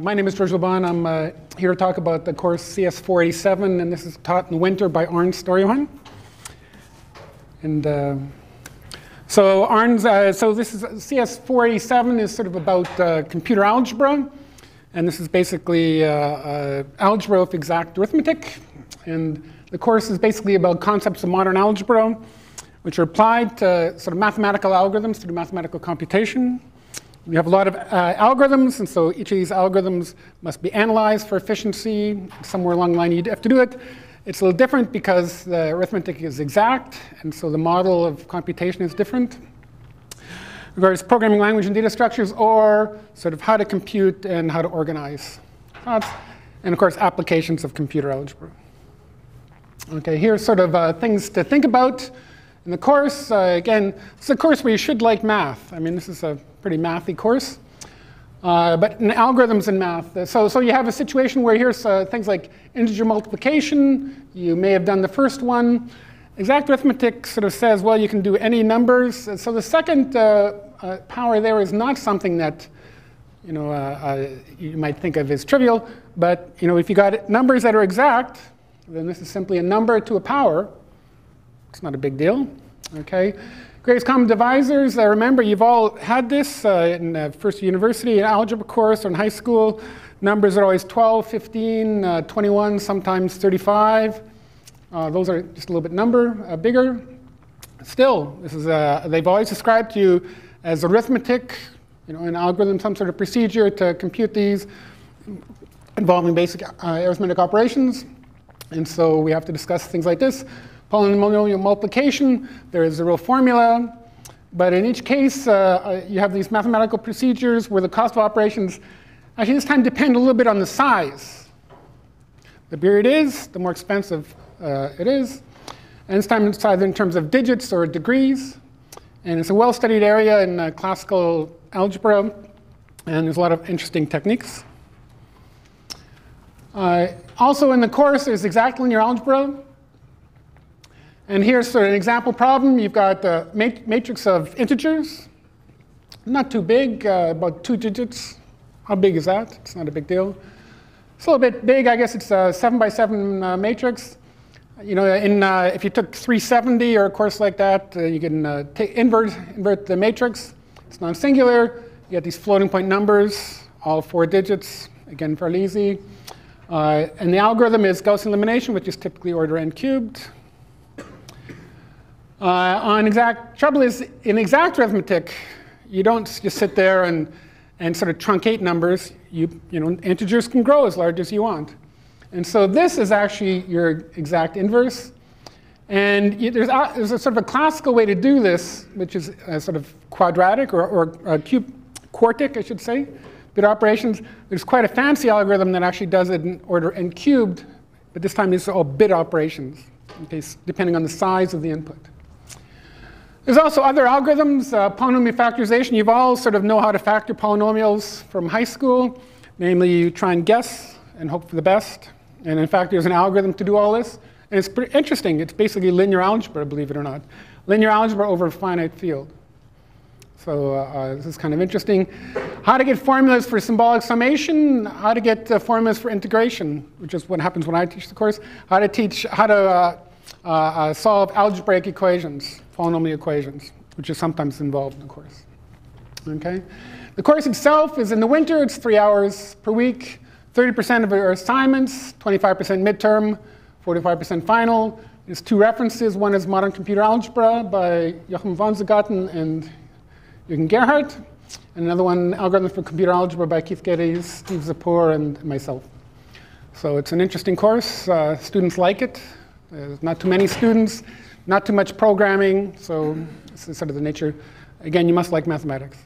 My name is George Laban. I'm here to talk about the course CS487, and this is taught in the winter by Arnd Storjohan. And so this is CS487 is sort of about computer algebra, and this is basically algebra with exact arithmetic. And the course is basically about concepts of modern algebra, which are applied to sort of mathematical algorithms to do mathematical computation. We have a lot of algorithms, and so each of these algorithms must be analyzed for efficiency. Somewhere along the line, you have to do it. It's a little different because the arithmetic is exact, and so the model of computation is different. Various programming language and data structures, or sort of how to compute and how to organize thoughts, and of course, applications of computer algebra. Okay, here's sort of things to think about in the course. Again, it's a course where you should like math. I mean, this is a pretty mathy course. But in algorithms in math, so you have a situation where here's things like integer multiplication. You may have done the first one. Exact arithmetic sort of says, well, you can do any numbers. So the second power there is not something that you might think of as trivial. But if you got numbers that are exact, then this is simply a number to a power. It's not a big deal. Okay. Greatest common divisors, remember, you've all had this in first university, an algebra course, or in high school. Numbers are always 12, 15, 21, sometimes 35. Those are just a little bit bigger. Still, this is they've always described to you as arithmetic, an algorithm, some sort of procedure to compute these involving basic arithmetic operations. And so we have to discuss things like this. Polynomial multiplication, there is a real formula. But in each case, you have these mathematical procedures where the cost of operations actually this time depend a little bit on the size. The bigger it is, the more expensive it is. And this time it's either in terms of digits or degrees. And it's a well-studied area in classical algebra. And there's a lot of interesting techniques. Also in the course, there's exact linear algebra. And here's sort of an example problem. You've got a matrix of integers. Not too big, about 2 digits. How big is that? It's not a big deal. It's a little bit big. I guess it's a 7 by 7 matrix. If you took 370 or a course like that, you can invert the matrix. It's non-singular. You get these floating point numbers, all 4 digits. Again, fairly easy. And the algorithm is Gaussian elimination, which is typically order n cubed. Trouble is, in exact arithmetic, you don't just sit there and sort of truncate numbers. Integers can grow as large as you want. And so this is actually your exact inverse. And there's a sort of a classical way to do this, which is a sort of quadratic or quartic, I should say, bit operations. There's quite a fancy algorithm that actually does it in order n cubed, but this time these are all bit operations, depending on the size of the input. There's also other algorithms, polynomial factorization. You all sort of know how to factor polynomials from high school. Namely, you try and guess and hope for the best. And in fact, there's an algorithm to do all this. And it's pretty interesting. It's basically linear algebra, believe it or not. Linear algebra over a finite field. So this is kind of interesting. How to get formulas for symbolic summation. How to get formulas for integration, which is what happens when I teach the course. How to solve algebraic equations, polynomial equations, which is sometimes involved in the course. Okay? The course itself is in the winter. It's 3 hours per week. 30% of it are assignments, 25% midterm, 45% final. There's 2 references. One is Modern Computer Algebra by Joachim von Zugatten and Jürgen Gerhardt. And another one, Algorithms for Computer Algebra by Keith Geddes, Steve Zapor, and myself. So it's an interesting course. Students like it. There's not too many students, not too much programming, so this is sort of the nature. Again, you must like mathematics.